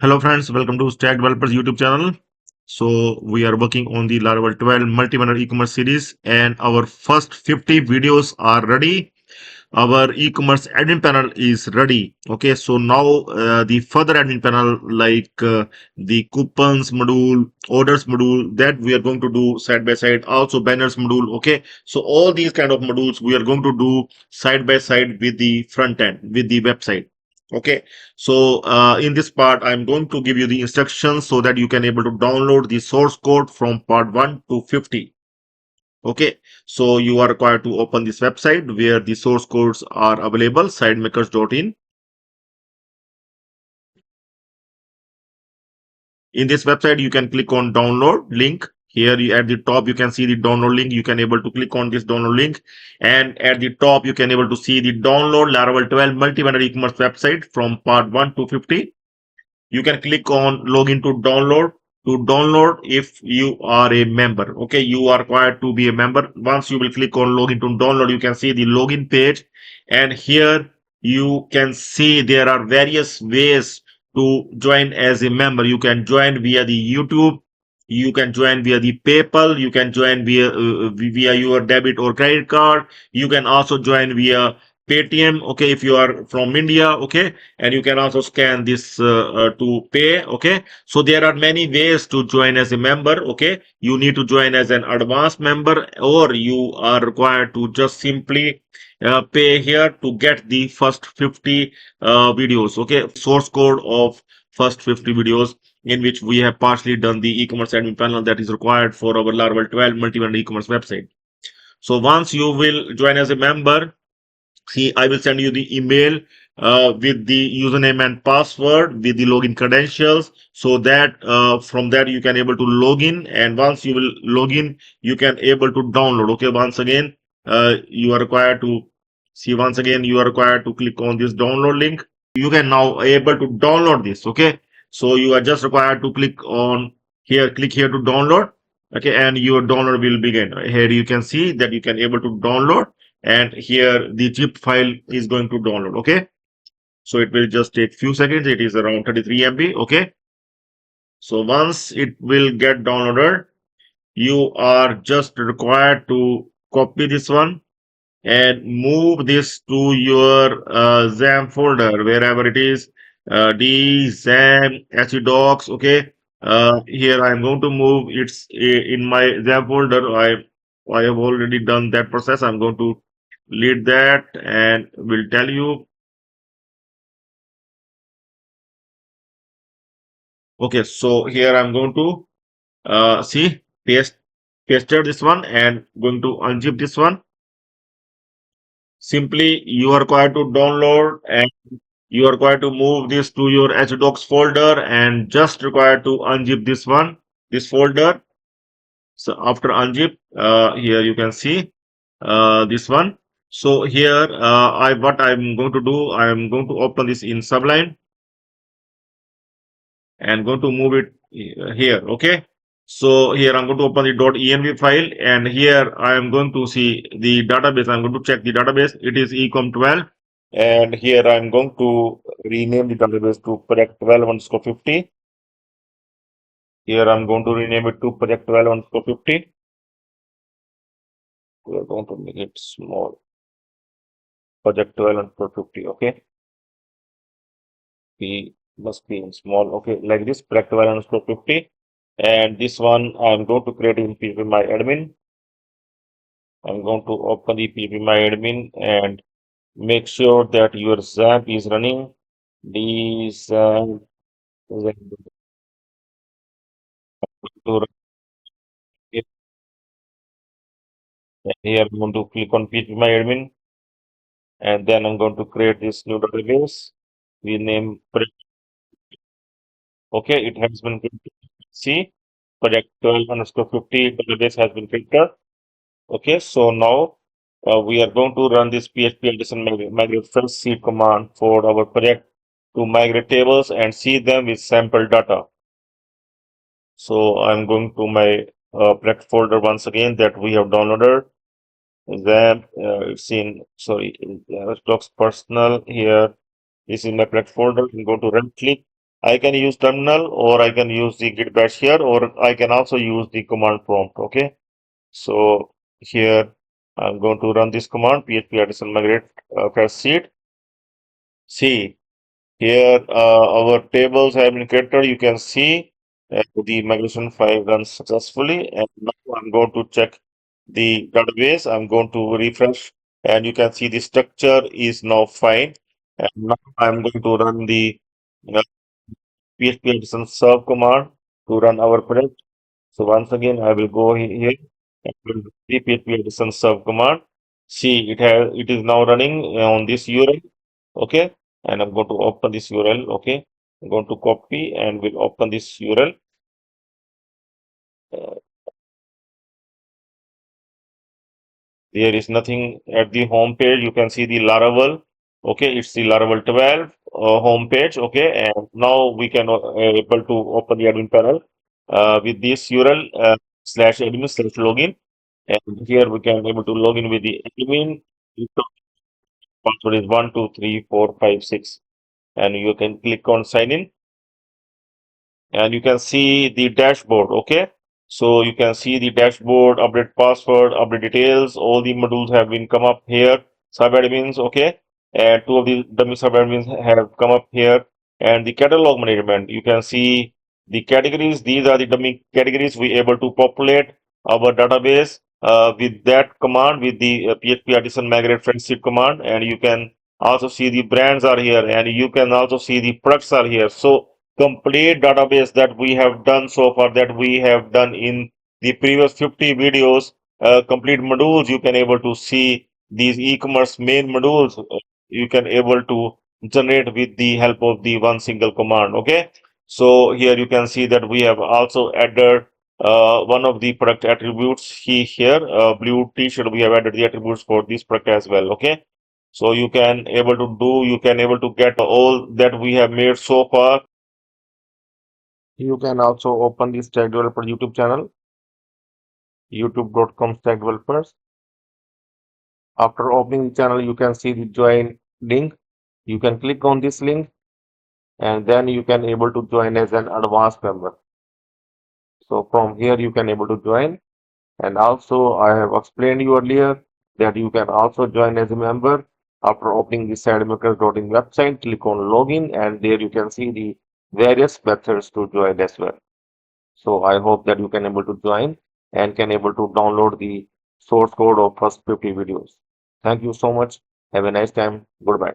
Hello friends, welcome to Stack Developers YouTube channel. So we are working on the Laravel 12 multi-banner e-commerce series and our first 50 videos are ready. Our e-commerce admin panel is ready. Okay, so now the further admin panel like the coupons module, orders module that we are going to do side by side, also banners module. Okay, so all these kind of modules we are going to do side by side with the front end, with the website. Okay, so in this part I'm going to give you the instructions so that you can able to download the source code from part 1 to 50. Okay, so you are required to open this website where the source codes are available, sidemakers.in. In this website you can click on download link. Here at the top you can see the download link. You can able to click on this download link, and at the top you can able to see the download Laravel 12 multi-vendor e-commerce website from part 1 to 50. You can click on login to download if you are a member. Okay, you are required to be a member. Once you will click on login to download, you can see the login page, and here you can see there are various ways to join as a member. You can join via the YouTube, you can join via the PayPal, you can join via your debit or credit card, you can also join via Paytm. Okay, if you are from India. Okay, and you can also scan this to pay. Okay, so there are many ways to join as a member. Okay, you need to join as an advanced member, or you are required to just simply pay here to get the first 50 videos. Okay, source code of first 50 videos in which we have partially done the e-commerce admin panel that is required for our Laravel 12 multi-vendor e-commerce website. So once you will join as a member, see, I will send you the email with the username and password with the login credentials, so that from there you can able to log in, and once you will log in you can able to download. Okay, once again you are required to see, once again you are required to click on this download link. You can now able to download this. Okay, so you are just required to click here to download. Okay, and your download will begin. Here you can see that you can able to download, and here the zip file is going to download. Okay, so it will just take few seconds. It is around 33 MB. Okay, so once it will get downloaded, you are just required to copy this one and move this to your XAMPP folder, wherever it is, D, XAMPP, HDocs. Okay, here I am going to move it's in my XAMPP folder. I have already done that process. I'm going to lead that and will tell you. Okay, so here I'm going to see pasted this one and going to unzip this one. Simply you are required to download, and you are required to move this to your HDocs folder, and just required to unzip this one, this folder. So after unzip, here you can see this one. So here what I'm going to do, I'm going to open this in Sublime and going to move it here. Okay, so here I'm going to open the .env file, and here I am going to see the database. I'm going to check the database. It is ecom 12, and here I'm going to rename the database to project 12 underscore 50. Here I'm going to rename it to project 12 underscore 50. We are going to make it small, project 12 underscore 50. Okay, we must be in small. Okay, like this, project 12 underscore 50. And this one I'm going to create in phpMyAdmin. I'm going to open the phpMyAdmin and make sure that your XAMPP is running. The XAMPP is to run it. And here I'm going to click on phpMyAdmin, and then I'm going to create this new database. We name project. Okay, it has been created. See, project 12 underscore 50 database has been created. Okay, so now we are going to run this PHP Artisan migrate first seed command for our project to migrate tables and see them with sample data. So I'm going to my project folder once again that we have downloaded. Then it's in, sorry, stocks personal here. This is my project folder. I'm going to right click I can use terminal or I can use the git bash here, or I can also use the command prompt. Okay. So here I'm going to run this command php artisan migrate fresh seed. See here our tables have been created. You can see the migration file runs successfully. And now I'm going to check the database. I'm going to refresh, and you can see the structure is now fine. And now I'm going to run the uh, PHP Artisan serve command to run our project. So once again, I will go here and will the PHP Artisan serve command. See, it is now running on this URL. Okay, and I'm going to open this URL. Okay, I'm going to copy and will open this URL. Uh, There is nothing at the home page. You can see the Laravel. Okay, it's the Laravel 12 home page. Okay, and now we can able to open the admin panel with this URL slash admin slash login. And here we can able to log in with the admin. The password is 123456, and you can click on sign in, and you can see the dashboard. Okay, so you can see the dashboard, update password, update details. All the modules have been come up here. Subadmins. Okay, and two of the dummy subadmins have come up here. And the catalog management, you can see the categories. These are the dummy categories we able to populate our database with that command, with the php artisan migrate friendship command. And you can also see the brands are here, and you can also see the products are here. So complete database that we have done so far, that we have done in the previous 50 videos, complete modules. You can able to see these e-commerce main modules. You can able to generate with the help of the one single command. Okay, so here you can see that we have also added one of the product attributes here, blue t-shirt. We have added the attributes for this product as well. Okay, so you can able to do, you can able to get all that we have made so far. You can also open the Stack Developer YouTube channel, youtube.com Stack Developers. After opening the channel, you can see the join link. You can click on this link, and then you can able to join as an advanced member. So from here you can able to join. And also I have explained you earlier that you can also join as a member. After opening the sidemakers.in website, click on login, and there you can see the various methods to join as well. So I hope that you can able to join and can able to download the source code of first 50 videos. Thank you so much. Have a nice time. Goodbye.